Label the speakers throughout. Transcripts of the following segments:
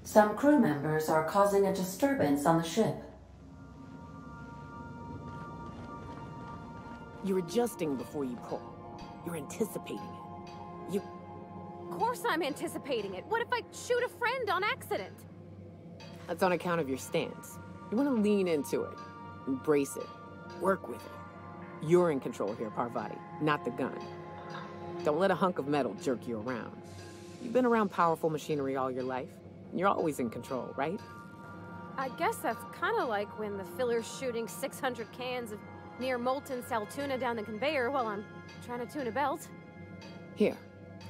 Speaker 1: Some crew members are causing a disturbance on the ship.
Speaker 2: You're adjusting before you pull. You're anticipating it.
Speaker 3: Of course I'm anticipating it. What if I shoot a friend on accident?
Speaker 2: That's on account of your stance. You want to lean into it. Embrace it. Work with it. You're in control here, Parvati, not the gun. Don't let a hunk of metal jerk you around. You've been around powerful machinery all your life. You're always in control, right?
Speaker 3: I guess that's kind of like when the filler's shooting 600 cans of near molten cell tuna down the conveyor while I'm trying to tune a belt.
Speaker 2: Here,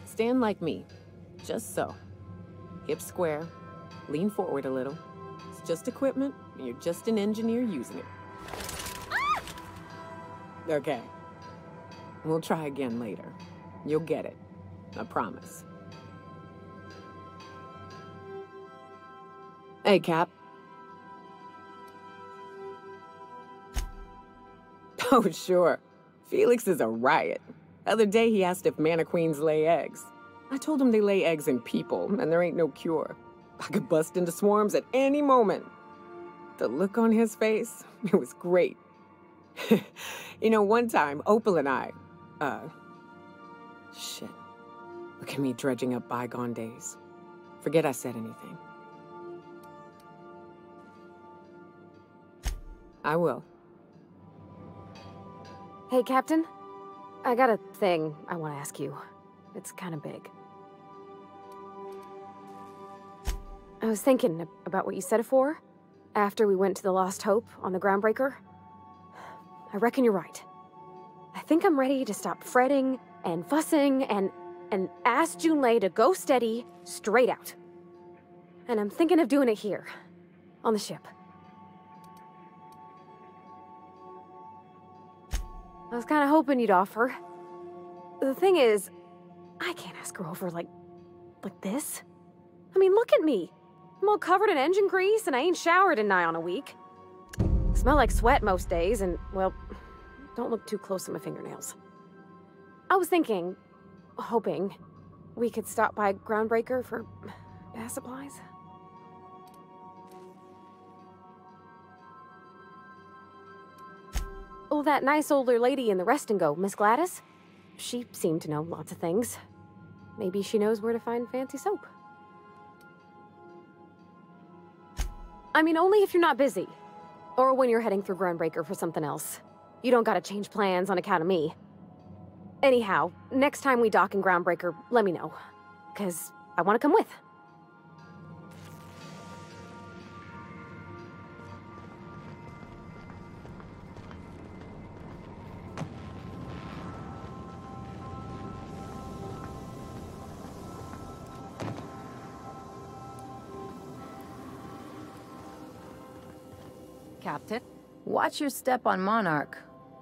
Speaker 2: stand like me. Just so. Hips square. Lean forward a little. It's just equipment, and you're just an engineer using it.
Speaker 3: Ah!
Speaker 2: Okay. We'll try again later. You'll get it. I promise. Hey, Cap. Oh, sure. Felix is a riot. The other day he asked if mannequins lay eggs. I told him they lay eggs in people, and there ain't no cure. I could bust into swarms at any moment. The look on his face, it was great. You know, one time, Opal and I, shit. Look at me dredging up bygone days. Forget I said anything. I will.
Speaker 3: Hey, Captain. I got a thing I want to ask you. It's kind of big. I was thinking about what you said afore, after we went to the Lost Hope on the Groundbreaker. I reckon you're right. I think I'm ready to stop fretting and fussing and ask Junlei to go steady, straight out. And I'm thinking of doing it here, on the ship. I was kind of hoping you'd offer. The thing is, I can't ask her over like this. I mean, look at me. I'm all covered in engine grease and I ain't showered in nigh on a week. Smell like sweat most days and, well, don't look too close at my fingernails. I was thinking, hoping, we could stop by Groundbreaker for gas supplies. Oh, that nice older lady in the rest and go, Miss Gladys? She seemed to know lots of things. Maybe she knows where to find fancy soap. I mean, only if you're not busy. Or when you're heading through Groundbreaker for something else. You don't gotta change plans on account of me. Anyhow, next time we dock in Groundbreaker, let me know. 'Cause I want to come with.
Speaker 4: Captain, watch your step on Monarch.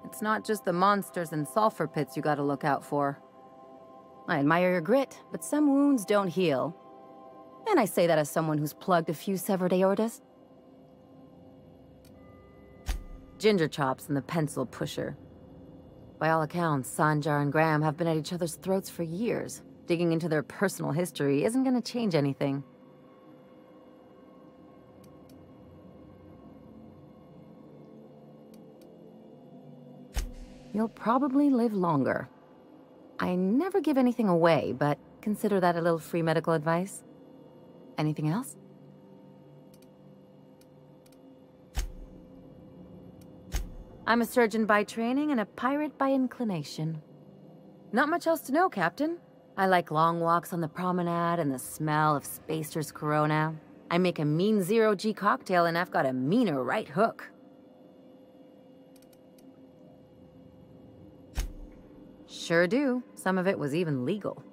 Speaker 4: It's not just the monsters and sulfur pits you gotta look out for. I admire your grit, but some wounds don't heal. And I say that as someone who's plugged a few severed aortas. Ginger Chops and the pencil pusher. By all accounts, Sanjar and Graham have been at each other's throats for years. Digging into their personal history isn't gonna change anything. You'll probably live longer. I never give anything away, but consider that a little free medical advice. Anything else? I'm a surgeon by training and a pirate by inclination. Not much else to know, Captain. I like long walks on the promenade and the smell of Spacer's Corona. I make a mean zero-G cocktail and I've got a meaner right hook. Sure do. Some of it was even legal.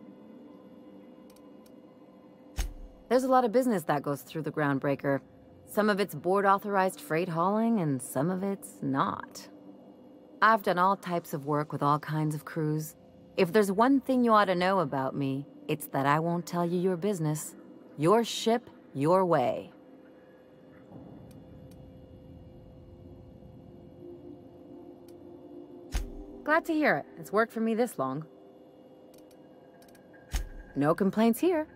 Speaker 4: There's a lot of business that goes through the Groundbreaker. Some of it's board-authorized freight hauling, and some of it's not. I've done all types of work with all kinds of crews. If there's one thing you ought to know about me, it's that I won't tell you your business. Your ship, your way. Glad to hear it. It's worked for me this long. No complaints here.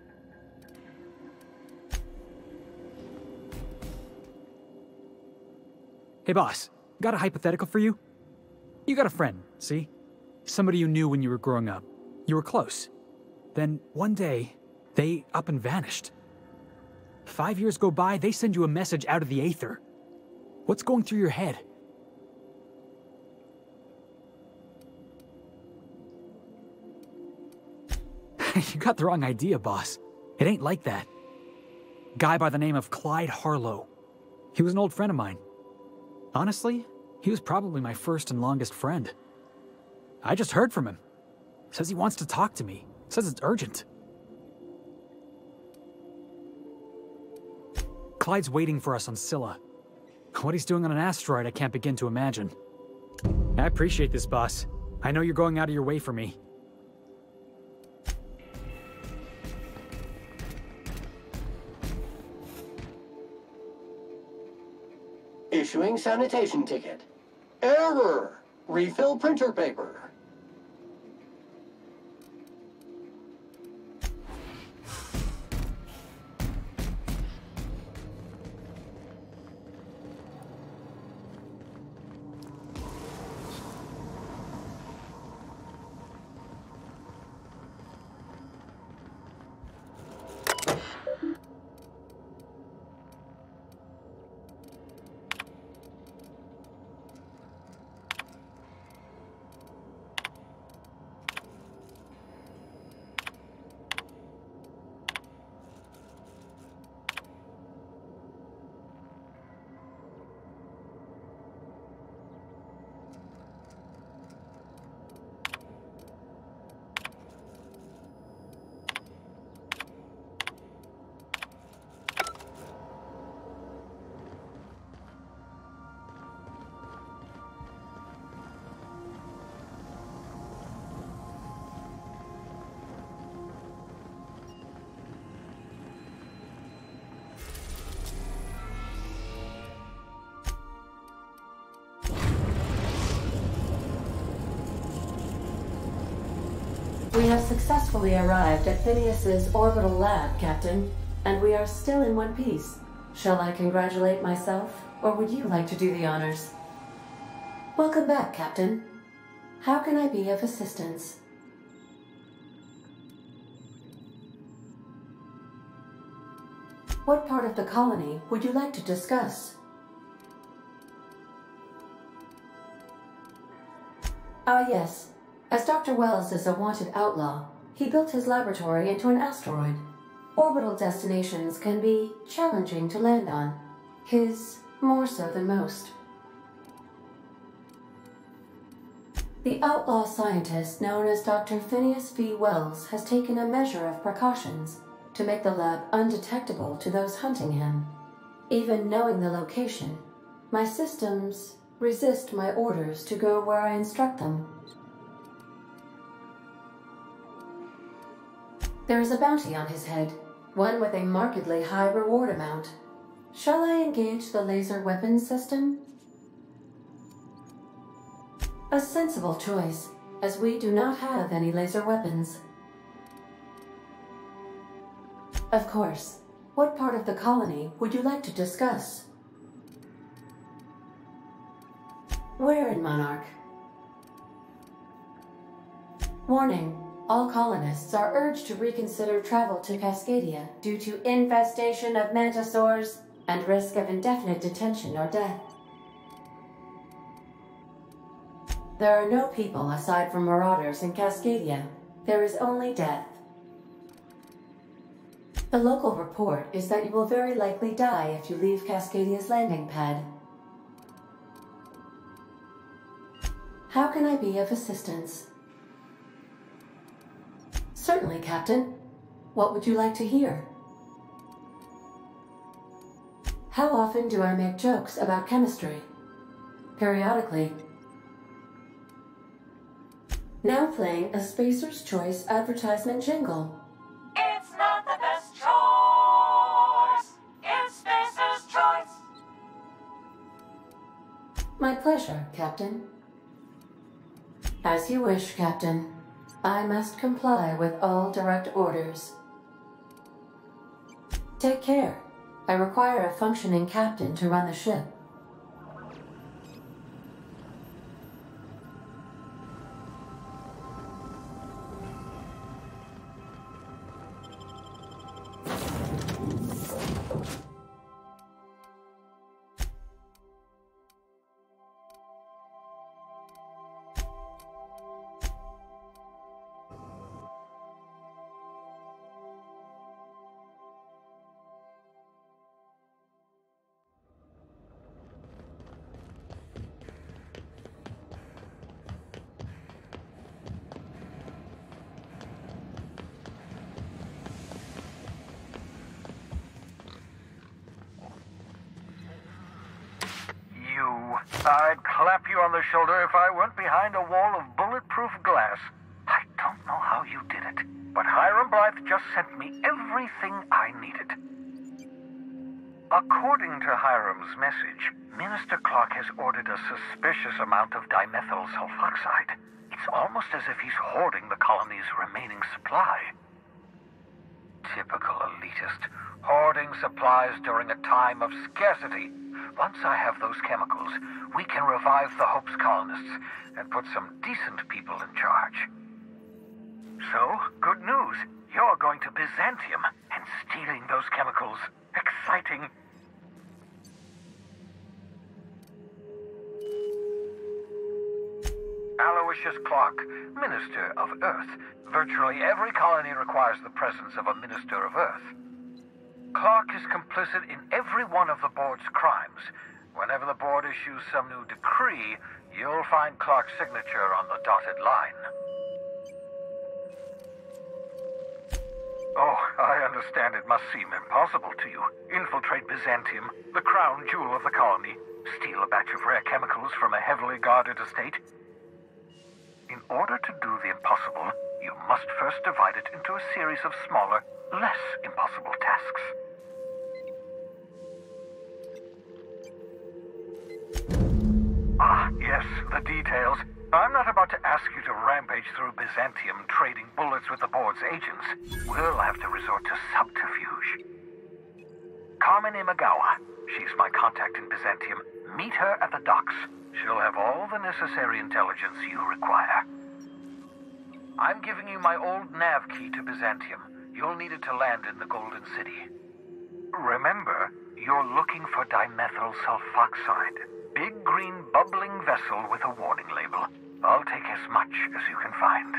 Speaker 5: Hey boss, got a hypothetical for you? You got a friend, see? Somebody you knew when you were growing up. You were close. Then one day, they up and vanished. 5 years go by, they send you a message out of the aether. What's going through your head? You got the wrong idea, boss. It ain't like that. Guy by the name of Clyde Harlow. He was an old friend of mine. Honestly, he was probably my first and longest friend. I just heard from him. Says he wants to talk to me. Says it's urgent. Clyde's waiting for us on Scylla. What he's doing on an asteroid, I can't begin to imagine. I appreciate this, boss. I know you're going out of your way for me.
Speaker 6: Issuing sanitation ticket. Error! Refill printer paper.
Speaker 1: We have successfully arrived at Phineas's orbital lab, Captain, and we are still in one piece. Shall I congratulate myself, or would you like to do the honors? Welcome back, Captain. How can I be of assistance? What part of the colony would you like to discuss? Ah, yes. As Dr. Wells is a wanted outlaw, he built his laboratory into an asteroid. Orbital destinations can be challenging to land on. His more so than most. The outlaw scientist known as Dr. Phineas V. Wells has taken a measure of precautions to make the lab undetectable to those hunting him. Even knowing the location, my systems resist my orders to go where I instruct them. There is a bounty on his head, one with a markedly high reward amount. Shall I engage the laser weapons system? A sensible choice, as we do not have any laser weapons. Of course. What part of the colony would you like to discuss? Where in Monarch? Warning. All colonists are urged to reconsider travel to Cascadia due to infestation of mantisaurs and risk of indefinite detention or death. There are no people aside from marauders in Cascadia. There is only death. The local report is that you will very likely die if you leave Cascadia's landing pad. How can I be of assistance? Certainly, Captain. What would you like to hear? How often do I make jokes about chemistry? Periodically. Now playing a Spacer's Choice advertisement jingle.
Speaker 7: It's not the best choice. It's Spacer's Choice.
Speaker 1: My pleasure, Captain. As you wish, Captain. I must comply with all direct orders. Take care. I require a functioning captain to run the ship.
Speaker 8: tap you on the shoulder if I weren't behind a wall of bulletproof glass. I don't know how you did it, but Hiram Blythe just sent me everything I needed. According to Hiram's message, Minister Clark has ordered a suspicious amount of dimethyl sulfoxide. It's almost as if he's hoarding the colony's remaining supply. Typical elitist, hoarding supplies during a time of scarcity. Once I have those chemicals, we can revive the Hope's colonists and put some decent people in charge. So, good news. You're going to Byzantium and stealing those chemicals. Exciting. Aloysius Clark, Minister of Earth. Virtually every colony requires the presence of a Minister of Earth. Clark is complicit in every one of the board's crimes. Whenever the board issues some new decree, you'll find Clark's signature on the dotted line. Oh, I understand it must seem impossible to you. Infiltrate Byzantium, the crown jewel of the colony, steal a batch of rare chemicals from a heavily guarded estate. In order to do the impossible, you must first divide it into a series of smaller, less impossible tasks. Ah, yes, the details. I'm not about to ask you to rampage through Byzantium trading bullets with the board's agents. We'll have to resort to subterfuge. Carmen Imagawa. She's my contact in Byzantium. Meet her at the docks. She'll have all the necessary intelligence you require. I'm giving you my old nav key to Byzantium. You'll need it to land in the Golden City. Remember, you're looking for dimethyl sulfoxide. Big green bubbling vessel with a warning label. I'll take as much as you can find.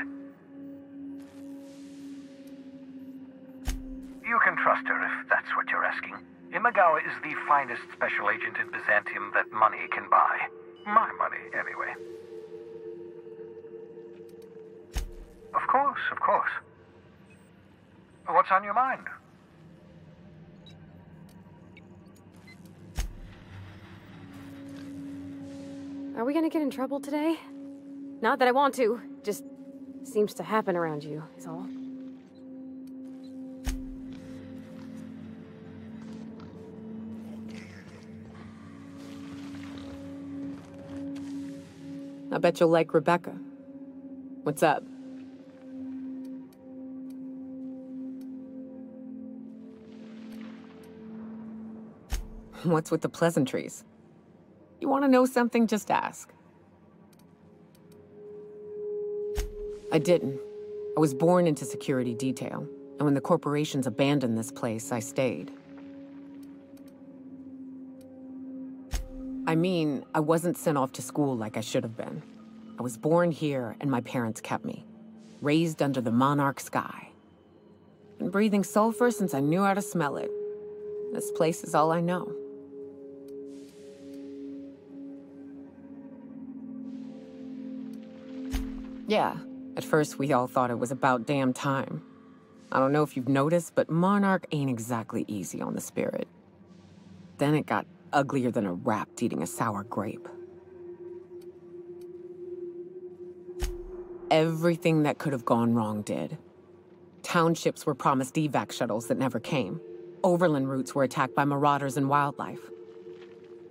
Speaker 8: You can trust her if that's what you're asking. Imagawa is the finest special agent in Byzantium that money can buy. My money, anyway. Of course, of course. What's on your mind?
Speaker 3: Are we gonna get in trouble today? Not that I want to, just seems to happen around you, is all.
Speaker 2: I bet you'll like Rebecca. What's up? What's with the pleasantries? You want to know something? Just ask. I didn't. I was born into security detail, and when the corporations abandoned this place, I stayed. I mean, I wasn't sent off to school like I should have been. I was born here, and my parents kept me. Raised under the monarch sky. Been breathing sulfur since I knew how to smell it. This place is all I know. Yeah, at first we all thought it was about damn time. I don't know if you've noticed, but Monarch ain't exactly easy on the spirit. Then it got uglier than a rat eating a sour grape. Everything that could have gone wrong did. Townships were promised evac shuttles that never came. Overland routes were attacked by marauders and wildlife.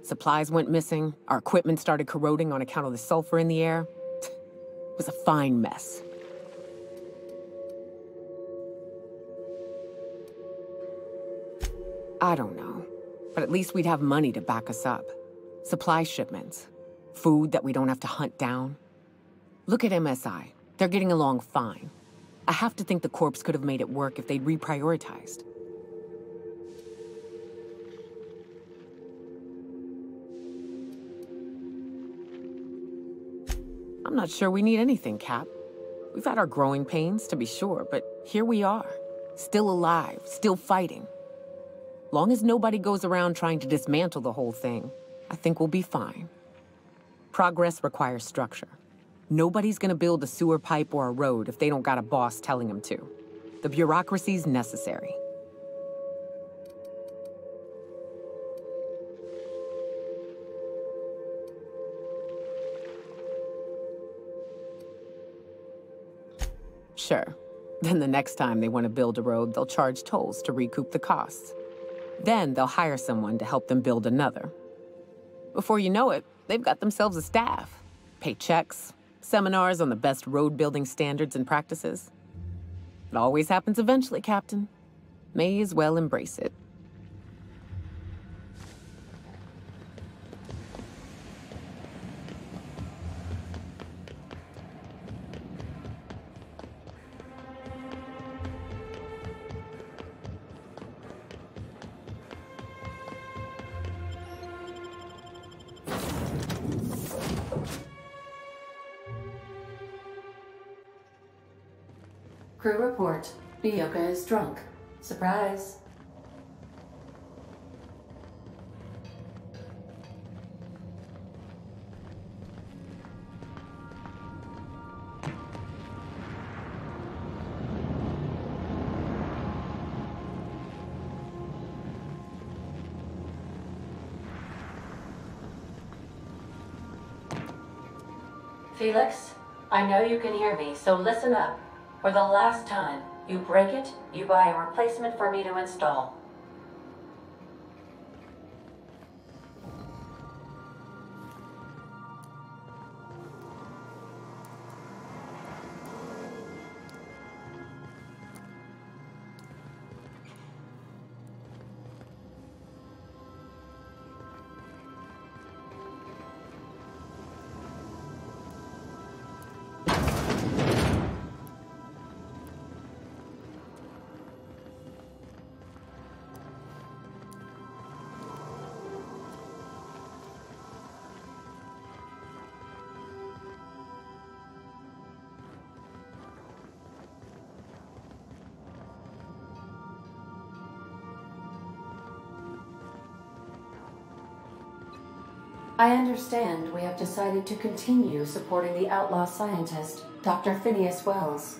Speaker 2: Supplies went missing, our equipment started corroding on account of the sulfur in the air. It was a fine mess. I don't know, but at least we'd have money to back us up. Supply shipments, food that we don't have to hunt down. Look at MSI. They're getting along fine. I have to think the Corps could have made it work if they'd reprioritized. I'm not sure we need anything, Cap. We've had our growing pains, to be sure, but here we are. Still alive, still fighting. Long as nobody goes around trying to dismantle the whole thing, I think we'll be fine. Progress requires structure. Nobody's gonna build a sewer pipe or a road if they don't got a boss telling them to. The bureaucracy's necessary. Sure. Then the next time they want to build a road, they'll charge tolls to recoup the costs. Then they'll hire someone to help them build another. Before you know it, they've got themselves a staff. Pay checks, seminars on the best road building standards and practices. It always happens eventually, Captain. May as well embrace it.
Speaker 1: Crew report. Byoka is drunk. Surprise. Felix, I know you can hear me, so listen up. For the last time, you break it, you buy a replacement for me to install. I understand we have decided to continue supporting the outlaw scientist, Dr. Phineas Wells.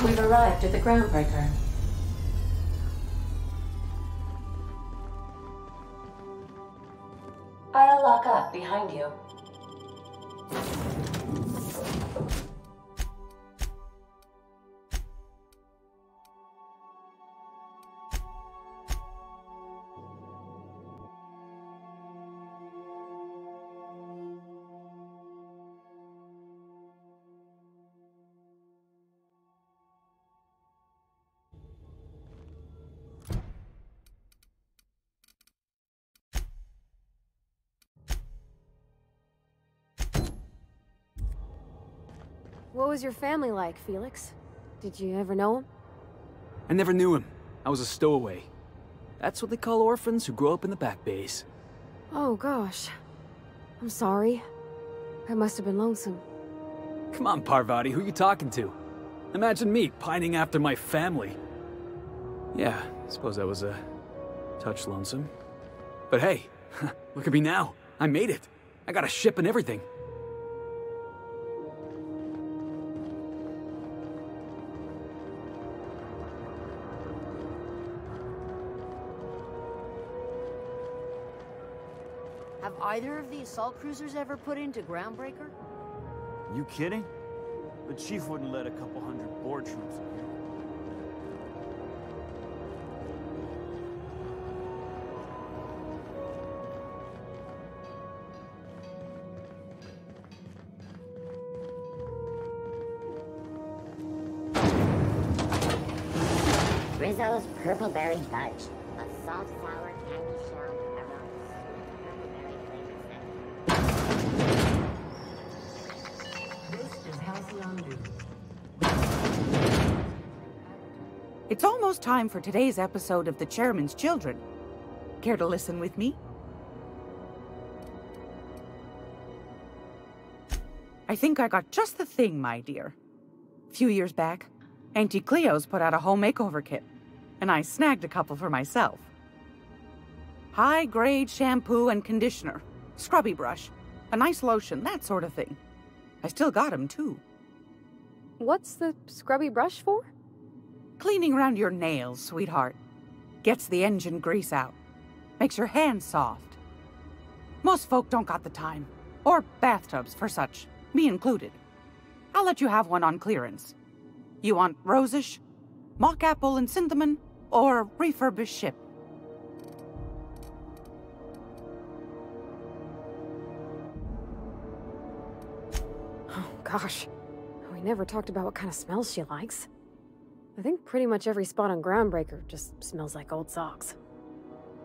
Speaker 1: We've arrived at the groundbreaker. I'll lock up behind you.
Speaker 3: What was your family like, Felix? Did you ever know him?
Speaker 5: I never knew him. I was a stowaway. That's what they call orphans who grow up in the back bays.
Speaker 3: Oh, gosh. I'm sorry. I must have been lonesome.
Speaker 5: Come on, Parvati, who you talking to? Imagine me pining after my family. Yeah, I suppose I was a touch lonesome. But hey, look at me now. I made it. I got a ship and everything.
Speaker 9: Have either of the assault cruisers ever put into Groundbreaker?
Speaker 10: You kidding? The chief wouldn't let a couple hundred board troops in here.
Speaker 11: Rizzo's Purpleberry Fudge. A salt sour candy shell aroma. Purpleberry flavor set. This is Halcyon News.
Speaker 12: It's almost time for today's episode of The Chairman's Children. Care to listen with me? I think I got just the thing, my dear. A few years back, Auntie Cleo's put out a home makeover kit, and I snagged a couple for myself. High-grade shampoo and conditioner, scrubby brush, a nice lotion, that sort of thing. I still got 'em, too.
Speaker 3: What's the scrubby brush for?
Speaker 12: Cleaning around your nails, sweetheart. Gets the engine grease out. Makes your hands soft. Most folk don't got the time. Or bathtubs for such, me included. I'll let you have one on clearance. You want rosish, mock apple and cinnamon, or refurbished ship?
Speaker 3: Oh, gosh. We never talked about what kind of smells she likes. I think pretty much every spot on Groundbreaker just smells like old socks.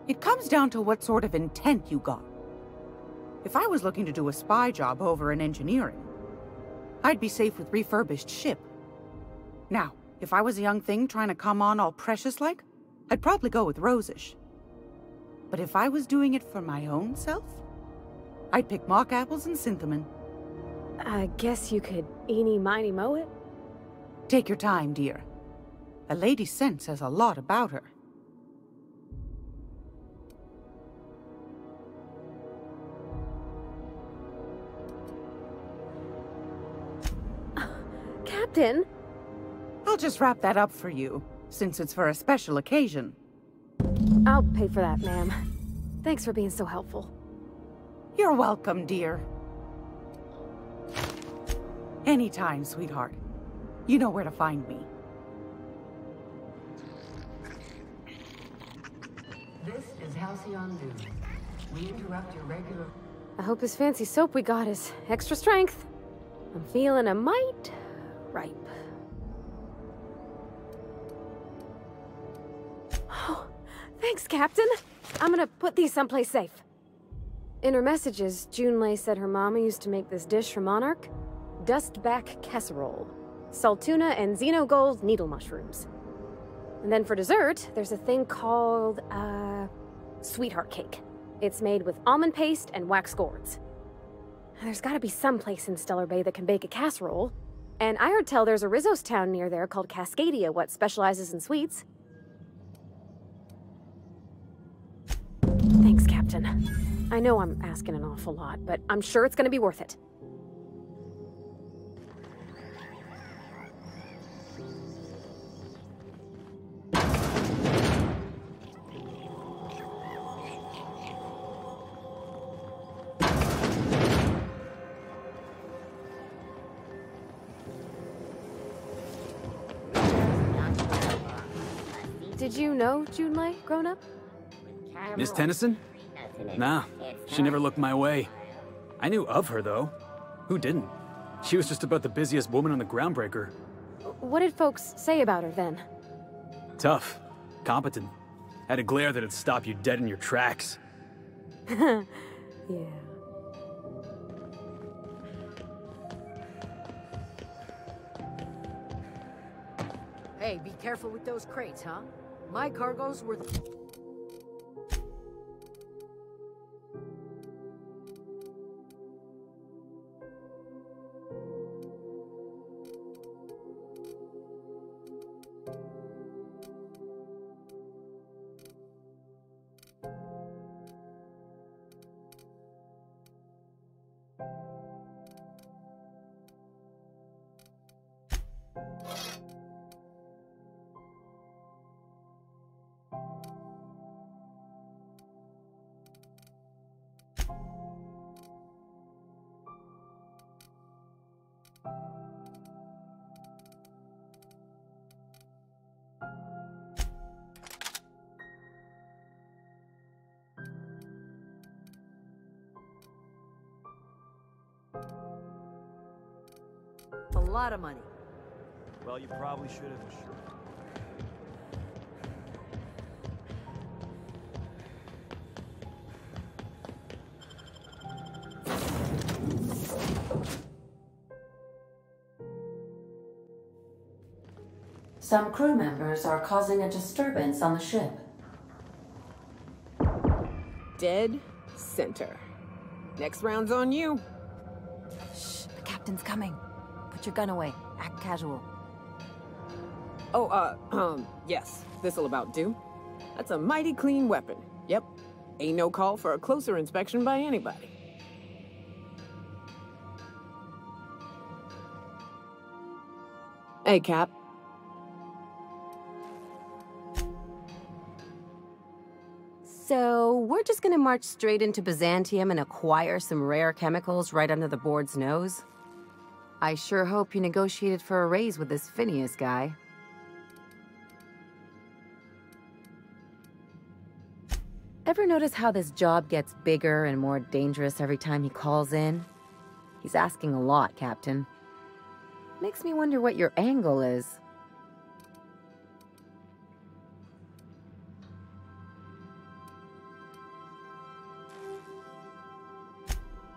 Speaker 12: It comes down to what sort of intent you got. If I was looking to do a spy job over in engineering, I'd be safe with refurbished ship. Now, if I was a young thing trying to come on all precious-like, I'd probably go with rosish. But if I was doing it for my own self, I'd pick mock apples and cinnamon.
Speaker 3: I guess you could eeny-miny-moe it?
Speaker 12: Take your time, dear. A lady's scent says a lot about her.
Speaker 3: Captain?
Speaker 12: I'll just wrap that up for you, since it's for a special occasion.
Speaker 3: I'll pay for that, ma'am. Thanks for being so helpful.
Speaker 12: You're welcome, dear. Anytime, sweetheart. You know where to find me.
Speaker 1: This is Halcyon News. We interrupt your regular...
Speaker 3: I hope this fancy soap we got is extra strength. I'm feeling a mite ripe. Oh, thanks, Captain. I'm gonna put these someplace safe. In her messages, Junlei said her mama used to make this dish for Monarch. Dustback casserole. Saltuna and xenogold needle mushrooms. And then for dessert, there's a thing called, sweetheart cake. It's made with almond paste and wax gourds. There's gotta be some place in Stellar Bay that can bake a casserole. And I heard tell there's a Rizzo's town near there called Cascadia what specializes in sweets. Thanks, Captain. I know I'm asking an awful lot, but I'm sure it's gonna be worth it. Did you know Junlei grown up?
Speaker 5: Miss Tennyson? Nah, she never looked my way. I knew of her, though. Who didn't? She was just about the busiest woman on the Groundbreaker.
Speaker 3: What did folks say about her then?
Speaker 5: Tough. Competent. Had a glare that'd stop you dead in your tracks.
Speaker 3: Yeah.
Speaker 13: Hey, be careful with those crates, huh? My cargo's worth... A lot of money.
Speaker 10: Well, you probably should have insured.
Speaker 1: Some crew members are causing a disturbance on the ship.
Speaker 2: Dead center. Next round's on you.
Speaker 4: Shh, the captain's coming. Put your gun away. Act casual.
Speaker 2: Oh, yes. This'll about do. That's a mighty clean weapon. Yep. Ain't no call for a closer inspection by anybody. Hey, Cap.
Speaker 4: So, we're just gonna march straight into Byzantium and acquire some rare chemicals right under the board's nose? I sure hope you negotiated for a raise with this Phineas guy. Ever notice how this job gets bigger and more dangerous every time he calls in? He's asking a lot, Captain. Makes me wonder what your angle is.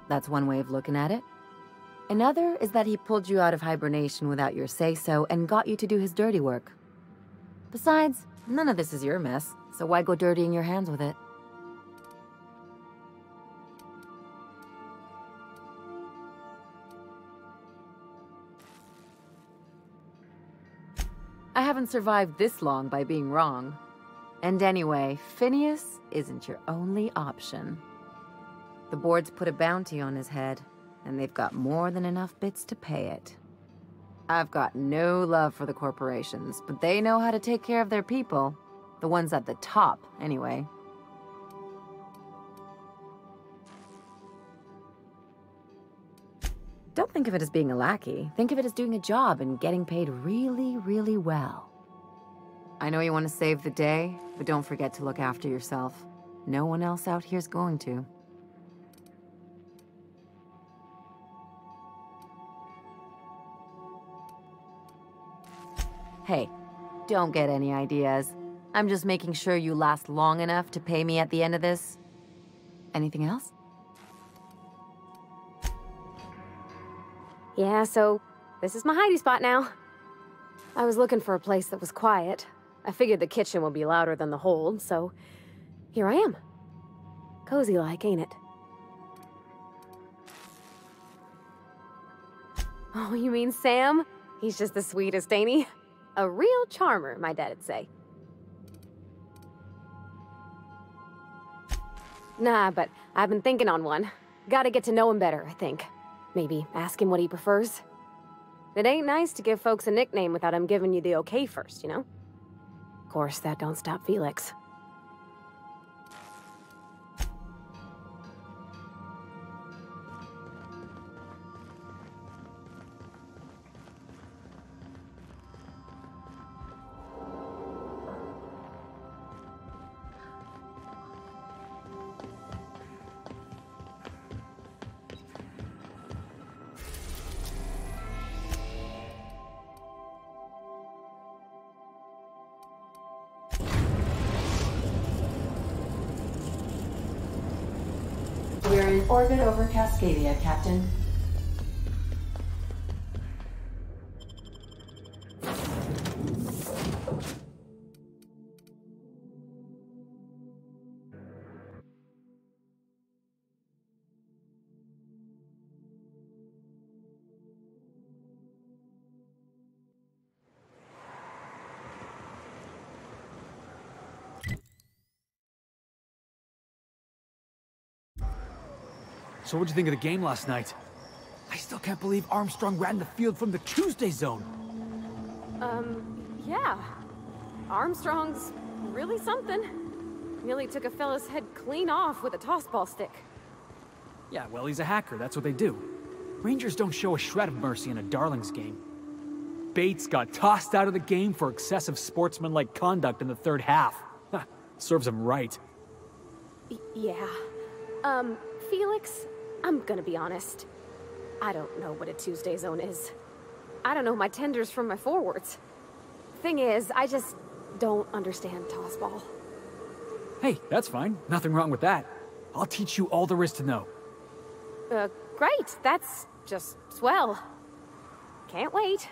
Speaker 4: That's one way of looking at it. Another is that he pulled you out of hibernation without your say-so and got you to do his dirty work. Besides, none of this is your mess, so why go dirtying your hands with it? I haven't survived this long by being wrong. And anyway, Phineas isn't your only option. The board's put a bounty on his head, and they've got more than enough bits to pay it. I've got no love for the corporations, but they know how to take care of their people. The ones at the top, anyway. Don't think of it as being a lackey. Think of it as doing a job and getting paid really, really well. I know you want to save the day, but don't forget to look after yourself. No one else out here's going to. Hey, don't get any ideas. I'm just making sure you last long enough to pay me at the end of this. Anything else?
Speaker 3: Yeah, so this is my hidey spot now. I was looking for a place that was quiet. I figured the kitchen would be louder than the hold, so here I am. Cozy like, ain't it? Oh, you mean Sam? He's just the sweetest, ain't he? A real charmer, my dad'd say. Nah, but I've been thinking on one. Gotta get to know him better, I think. Maybe ask him what he prefers. It ain't nice to give folks a nickname without him giving you the okay first, you know? Of course, that don't stop Felix.
Speaker 1: We're in orbit over Cascadia, Captain.
Speaker 5: So what'd you think of the game last night? I still can't believe Armstrong ran the field from the Tuesday zone.
Speaker 3: Yeah. Armstrong's really something. Nearly took a fella's head clean off with a tossball stick.
Speaker 5: Yeah, well, he's a hacker. That's what they do. Rangers don't show a shred of mercy in a Darlings game. Bates got tossed out of the game for excessive sportsmanlike conduct in the third half. Serves him right.
Speaker 3: Yeah. Felix, I'm gonna be honest. I don't know what a Tuesday zone is. I don't know my tenders from my forwards. Thing is, I just don't understand tossball.
Speaker 5: Hey, that's fine. Nothing wrong with that. I'll teach you all there is to know.
Speaker 3: Great. That's just swell. Can't wait.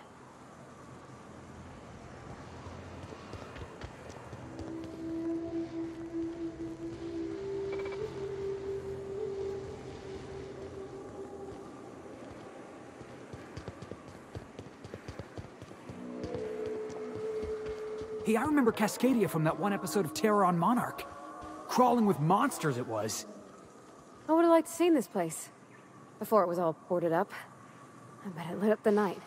Speaker 5: Hey, I remember Cascadia from that one episode of Terror on Monarch. Crawling with monsters it was.
Speaker 3: I would have liked to seen this place. Before it was all boarded up. I bet it lit up the night.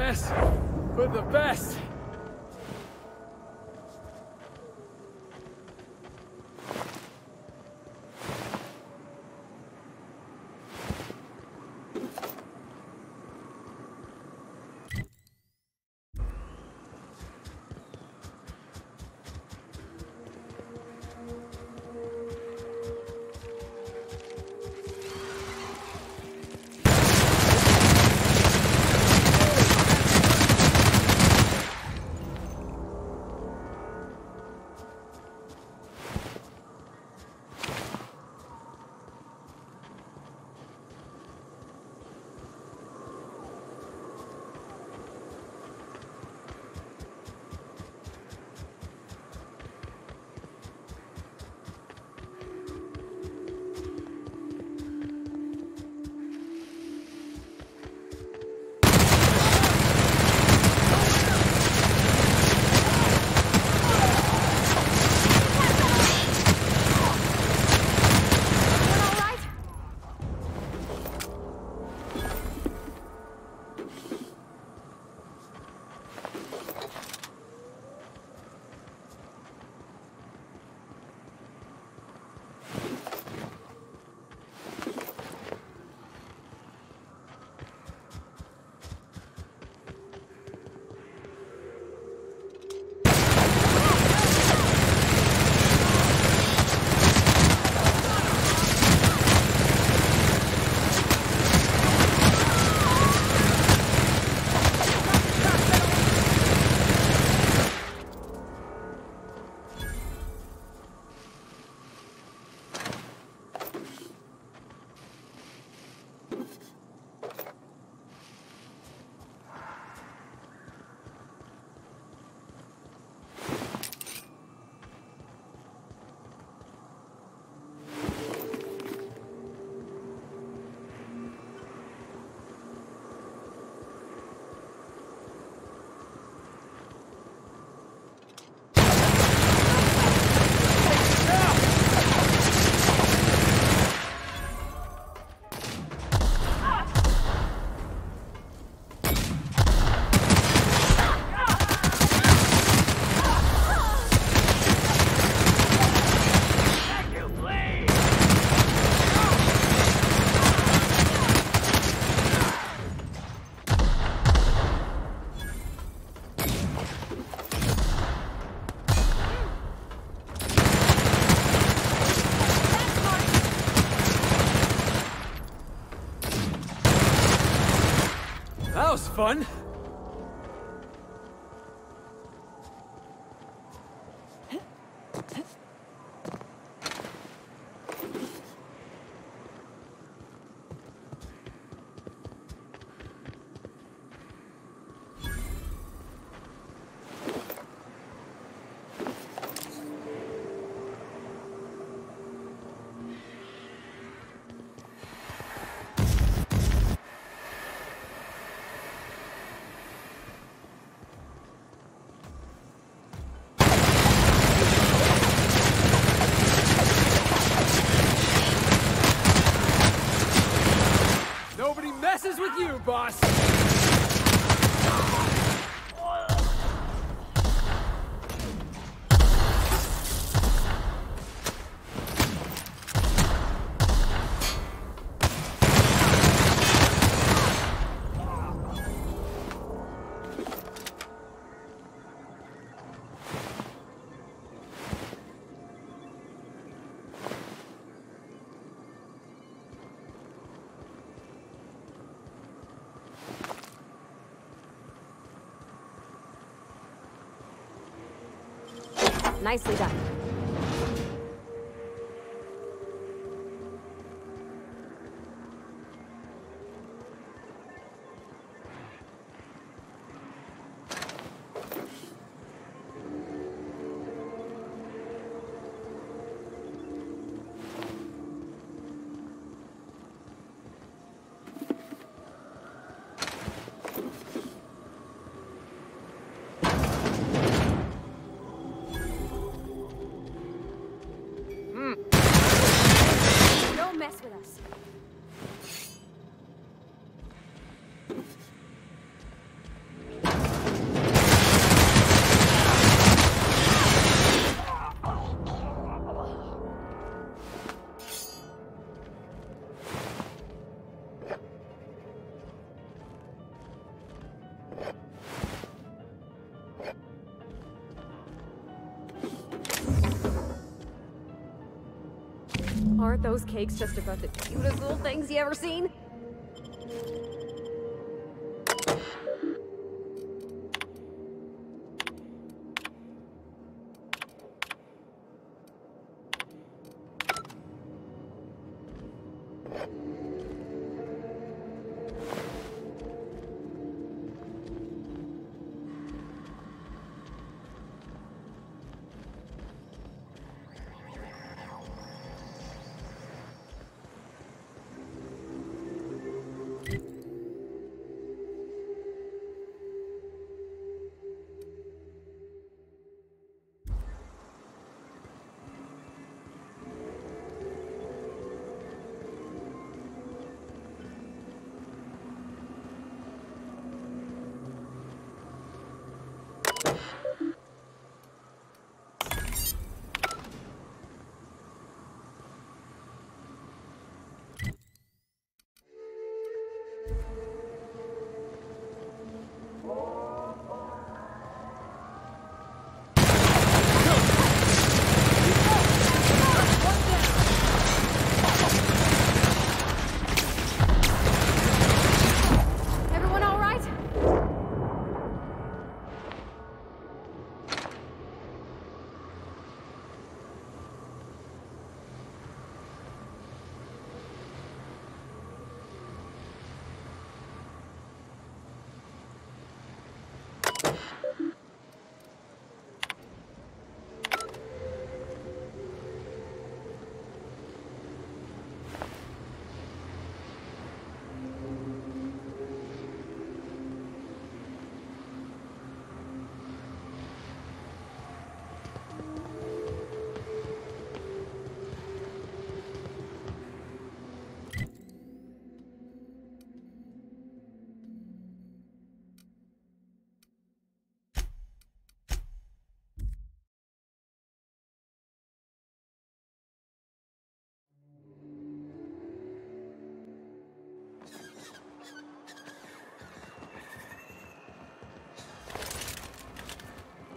Speaker 14: mess, but the best. That was fun. Nobody messes with you, boss!
Speaker 3: Nicely done. Aren't those cakes just about the cutest little things you ever seen?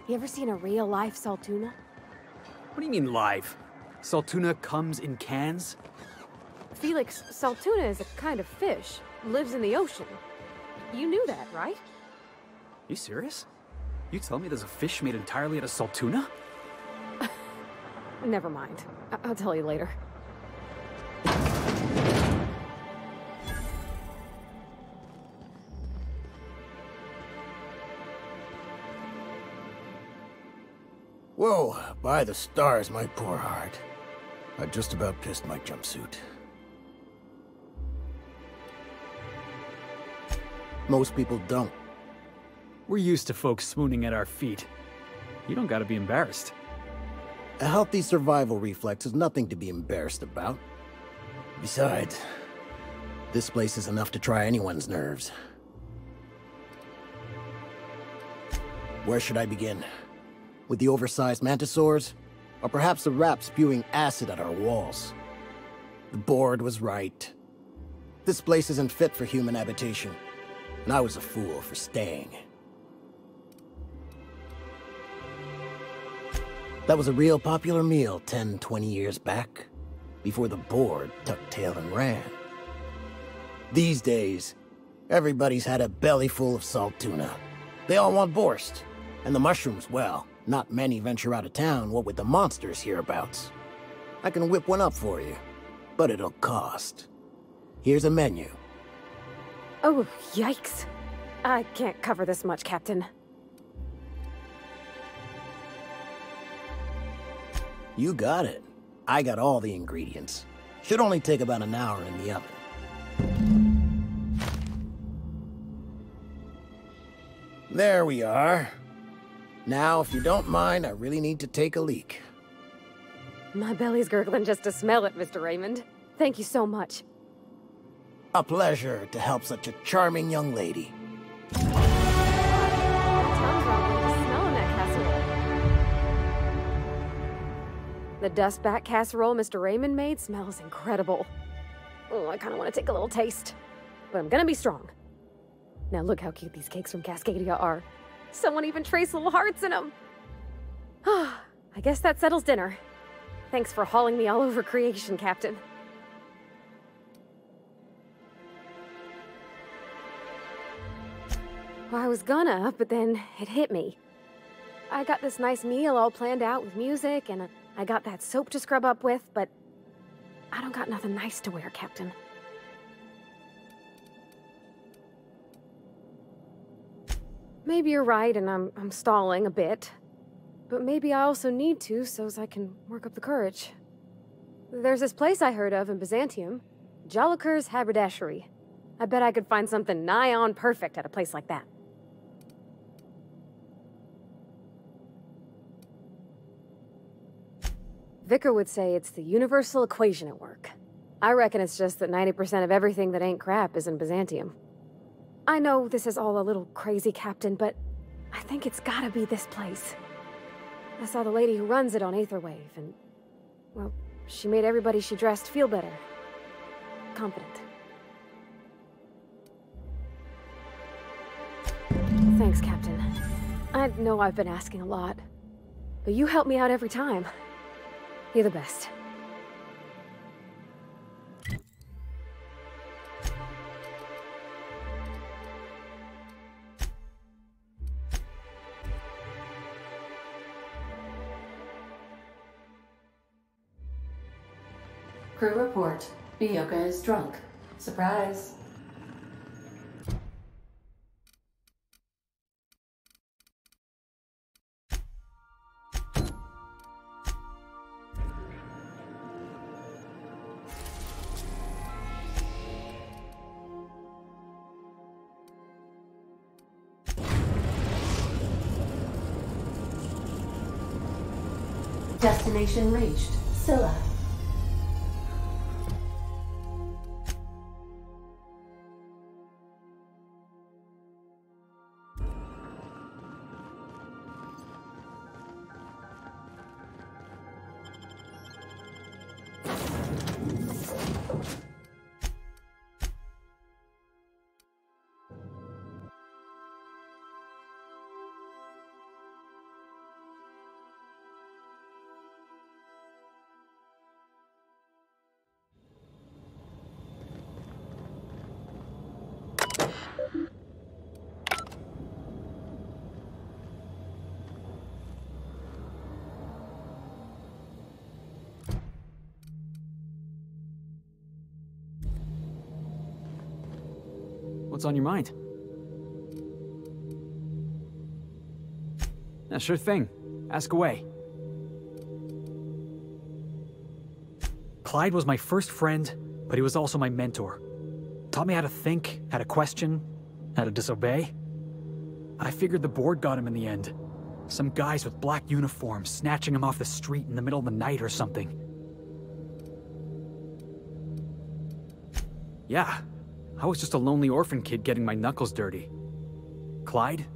Speaker 3: You ever seen a real-life Saltuna?
Speaker 5: What do you mean live? Saltuna comes in cans?
Speaker 3: Felix, Saltuna is a kind of fish. Lives in the ocean. You knew that, right?
Speaker 5: You serious? You tell me there's a fish made entirely out of Saltuna?
Speaker 3: Never mind. I'll tell you later.
Speaker 15: Whoa, by the stars, my poor heart. I just about pissed my jumpsuit. Most people don't.
Speaker 5: We're used to folks swooning at our feet. You don't gotta be embarrassed.
Speaker 15: A healthy survival reflex is nothing to be embarrassed about. Besides, this place is enough to try anyone's nerves. Where should I begin? With the oversized mantisaurs? Or perhaps the rats spewing acid at our walls? The board was right. This place isn't fit for human habitation, and I was a fool for staying. That was a real popular meal 10, 20 years back, before the board tucked tail and ran. These days, everybody's had a belly full of salt tuna. They all want borscht, and the mushrooms, well, not many venture out of town, what with the monsters hereabouts. I can whip one up for you, but it'll cost. Here's a menu.
Speaker 3: Oh, yikes. I can't cover this much, Captain.
Speaker 15: You got it. I got all the ingredients. Should only take about an hour in the oven. There we are. Now, if you don't mind, I really need to take a leak.
Speaker 3: My belly's gurgling just to smell it, Mr. Raymond. Thank you so much.
Speaker 15: A pleasure to help such a charming young lady.
Speaker 3: Smelling that casserole. The dustback casserole Mr. Raymond made smells incredible. Oh, I kind of want to take a little taste. But I'm gonna be strong. Now look how cute these cakes from Cascadia are. Someone even traced little hearts in them. I guess that settles dinner. Thanks for hauling me all over creation, Captain. Well, I was gonna, but then it hit me. I got this nice meal all planned out with music, and I got that soap to scrub up with, but I don't got nothing nice to wear, Captain. Maybe you're right, and I'm stalling a bit. But maybe I also need to, so's I can work up the courage. There's this place I heard of in Byzantium, Jolicoeur's Haberdashery. I bet I could find something nigh on perfect at a place like that. Vicar would say it's the universal equation at work. I reckon it's just that 90% of everything that ain't crap is in Byzantium. I know this is all a little crazy, Captain, but I think it's gotta be this place. I saw the lady who runs it on Aetherwave, and, well, she made everybody she dressed feel better. Confident. Thanks, Captain. I know I've been asking a lot, but you help me out every time. You're the best.
Speaker 1: Crew report. Bioka is drunk. Surprise. Destination reached. Scylla.
Speaker 5: What's on your mind? Yeah, sure thing. Ask away. Clyde was my first friend, but he was also my mentor. Taught me how to think, how to question, how to disobey. I figured the board got him in the end. Some guys with black uniforms snatching him off the street in the middle of the night or something. Yeah, I was just a lonely orphan kid getting my knuckles dirty. Clyde?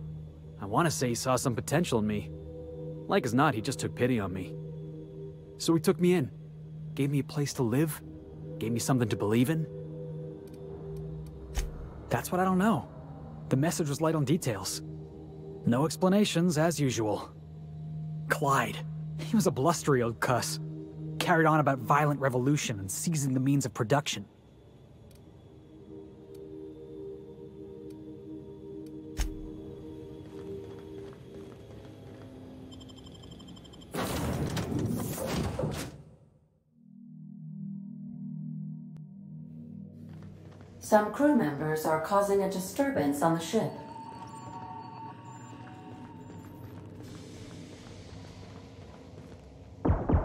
Speaker 5: I want to say he saw some potential in me. Like as not, he just took pity on me. So he took me in. Gave me a place to live. Gave me something to believe in. That's what I don't know. The message was light on details. No explanations, as usual. Clyde. He was a blustery old cuss. Carried on about violent revolution and seizing the means of production.
Speaker 1: Some crew members are causing a disturbance on the ship.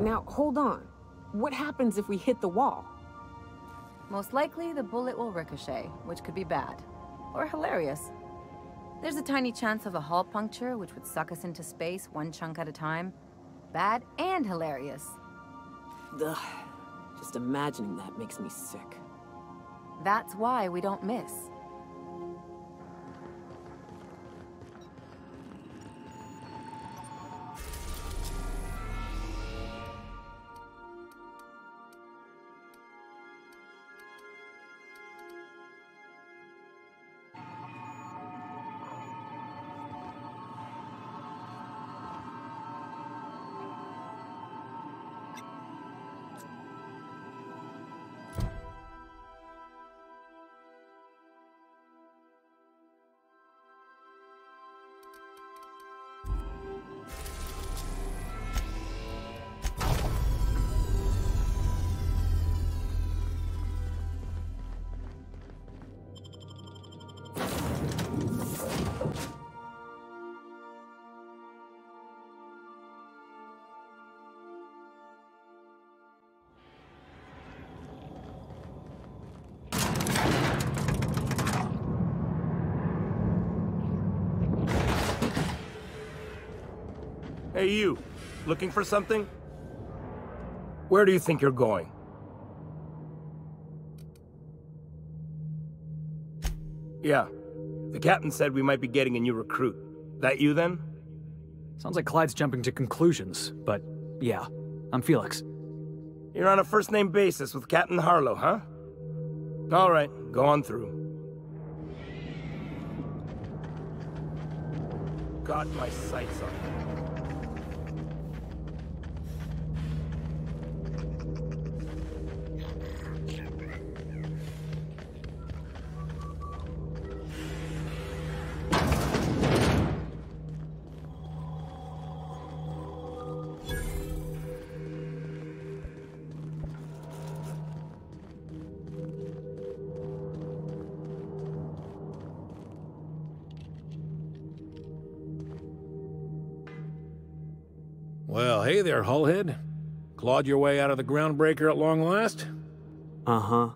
Speaker 2: Now, hold on. What happens if we hit the wall?
Speaker 4: Most likely, the bullet will ricochet, which could be bad. Or hilarious. There's a tiny chance of a hull puncture, which would suck us into space one chunk at a time. Bad and hilarious.
Speaker 2: Ugh. Just imagining that makes me sick.
Speaker 4: That's why we don't miss.
Speaker 16: Hey, you. Looking for something? Where do you think you're going? Yeah. The captain said we might be getting a new recruit. That you, then?
Speaker 5: Sounds like Clyde's jumping to conclusions, but yeah, I'm Felix.
Speaker 16: You're on a first-name basis with Captain Harlow, huh? All right, go on through. Got my sights on you.
Speaker 17: Well, hey there, Hullhead. Clawed your way out of the groundbreaker at long last?
Speaker 5: Uh-huh.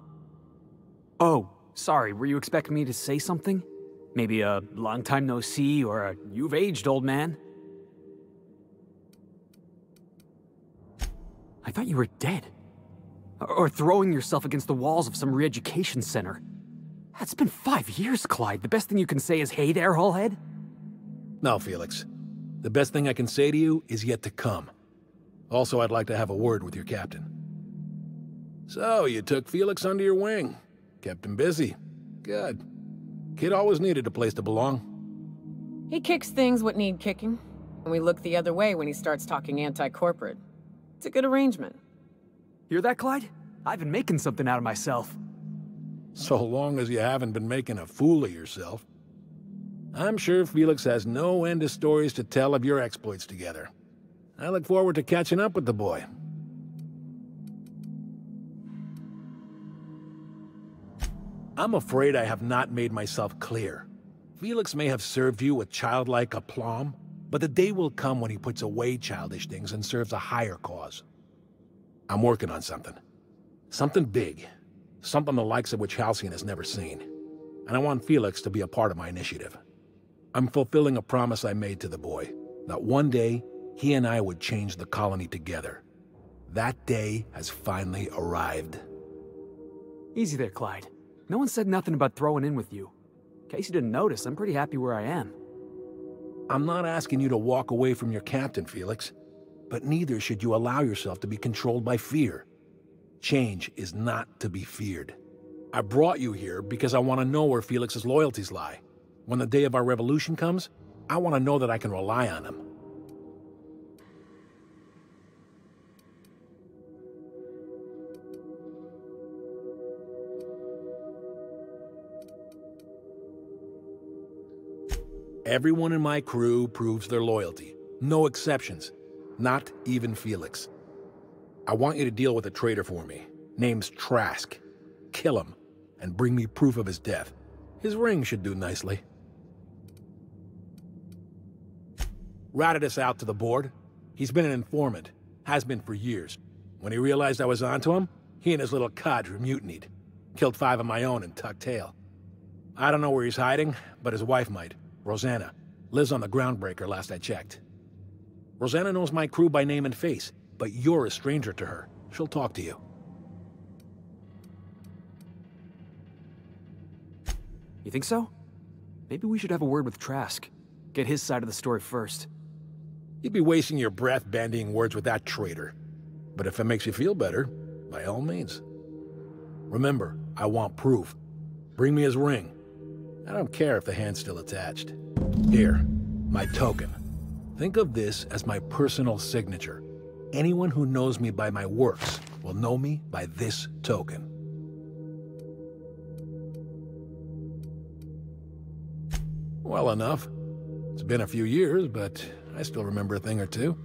Speaker 5: Oh, sorry, were you expecting me to say something? Maybe a long time no see, or a you've aged, old man? I thought you were dead. Or throwing yourself against the walls of some re-education center. It's been 5 years, Clyde. The best thing you can say is, hey there, Hullhead?
Speaker 17: No, Felix. The best thing I can say to you is yet to come. Also, I'd like to have a word with your captain. So, you took Felix under your wing. Kept him busy. Good. Kid always needed a place to belong.
Speaker 2: He kicks things what need kicking, and we look the other way when he starts talking anti-corporate. It's a good arrangement.
Speaker 5: Hear that, Clyde? I've been making something out of myself.
Speaker 17: So long as you haven't been making a fool of yourself. I'm sure Felix has no end of stories to tell of your exploits together. I look forward to catching up with the boy. I'm afraid I have not made myself clear. Felix may have served you with childlike aplomb, but the day will come when he puts away childish things and serves a higher cause. I'm working on something. Something big. Something the likes of which Halcyon has never seen. And I want Felix to be a part of my initiative. I'm fulfilling a promise I made to the boy, that one day he and I would change the colony together. That day has finally arrived.
Speaker 5: Easy there, Clyde. No one said nothing about throwing in with you. In case you didn't notice, I'm pretty happy where I am.
Speaker 17: I'm not asking you to walk away from your captain, Felix, but neither should you allow yourself to be controlled by fear. Change is not to be feared. I brought you here because I want to know where Felix's loyalties lie. When the day of our revolution comes, I want to know that I can rely on him. Everyone in my crew proves their loyalty. No exceptions. Not even Felix. I want you to deal with a traitor for me. Name's Trask. Kill him, and bring me proof of his death. His ring should do nicely. Ratted us out to the board. He's been an informant. Has been for years. When he realized I was onto him, he and his little cadre mutinied. Killed 5 of my own and tucked tail. I don't know where he's hiding, but his wife might. Rosanna. Lives on the groundbreaker last I checked. Rosanna knows my crew by name and face, but you're a stranger to her. She'll talk to you.
Speaker 5: You think so? Maybe we should have a word with Trask. Get his side of the story first.
Speaker 17: You'd be wasting your breath bandying words with that traitor. But if it makes you feel better, by all means. Remember, I want proof. Bring me his ring. I don't care if the hand's still attached. Here, my token. Think of this as my personal signature. Anyone who knows me by my works will know me by this token. Well enough. It's been a few years, but I still remember a thing or two.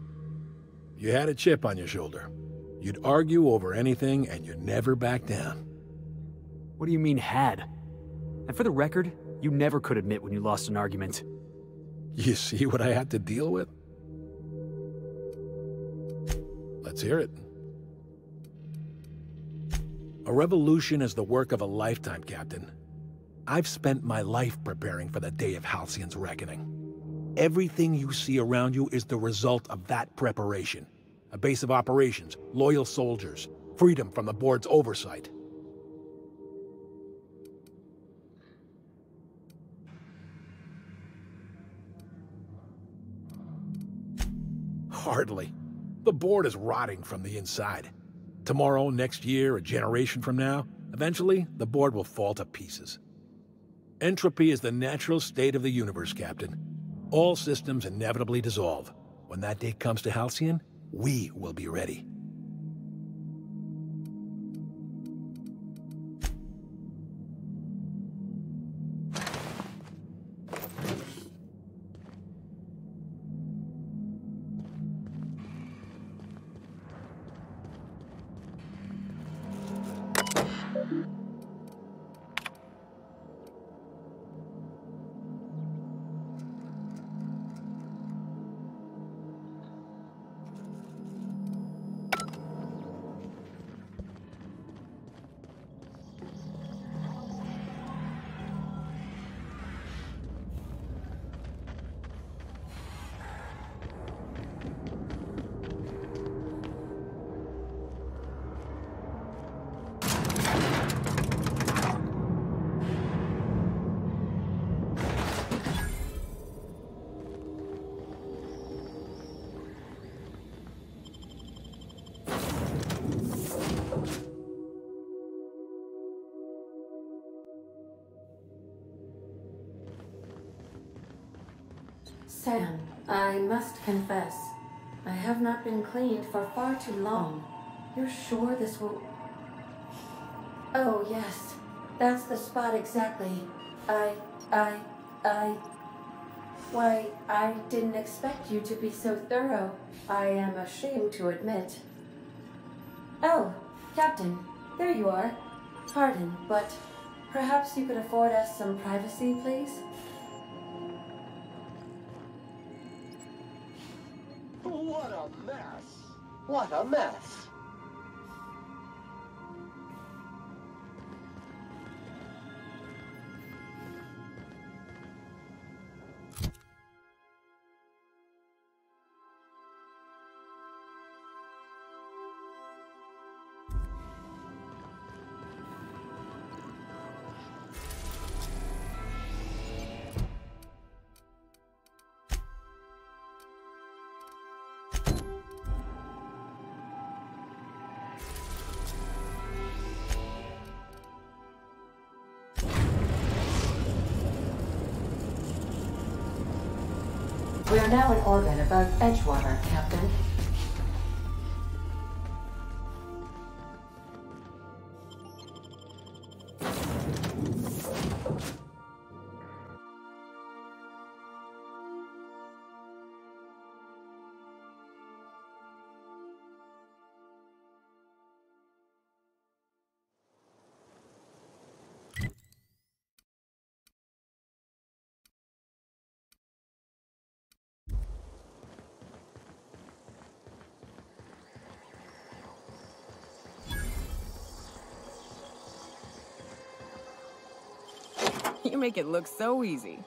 Speaker 17: You had a chip on your shoulder. You'd argue over anything, and you never back down.
Speaker 5: What do you mean, had? And for the record, you never could admit when you lost an argument.
Speaker 17: You see what I had to deal with? Let's hear it. A revolution is the work of a lifetime, Captain. I've spent my life preparing for the day of Halcyon's reckoning. Everything you see around you is the result of that preparation. A base of operations, loyal soldiers, freedom from the board's oversight. Hardly. The board is rotting from the inside. Tomorrow, next year, a generation from now, eventually, the board will fall to pieces. Entropy is the natural state of the universe, Captain. All systems inevitably dissolve. When that day comes to Halcyon, we will be ready.
Speaker 1: Sam, I must confess, I have not been cleaned for far too long. You're sure this will... Oh, yes. That's the spot exactly. Why, I didn't expect you to be so thorough. I am ashamed to admit. Oh, Captain, there you are. Pardon, but perhaps you could afford us some privacy, please?
Speaker 6: What a mess! What a mess!
Speaker 1: We are now in orbit above Edgewater, Captain.
Speaker 2: You make it look so easy.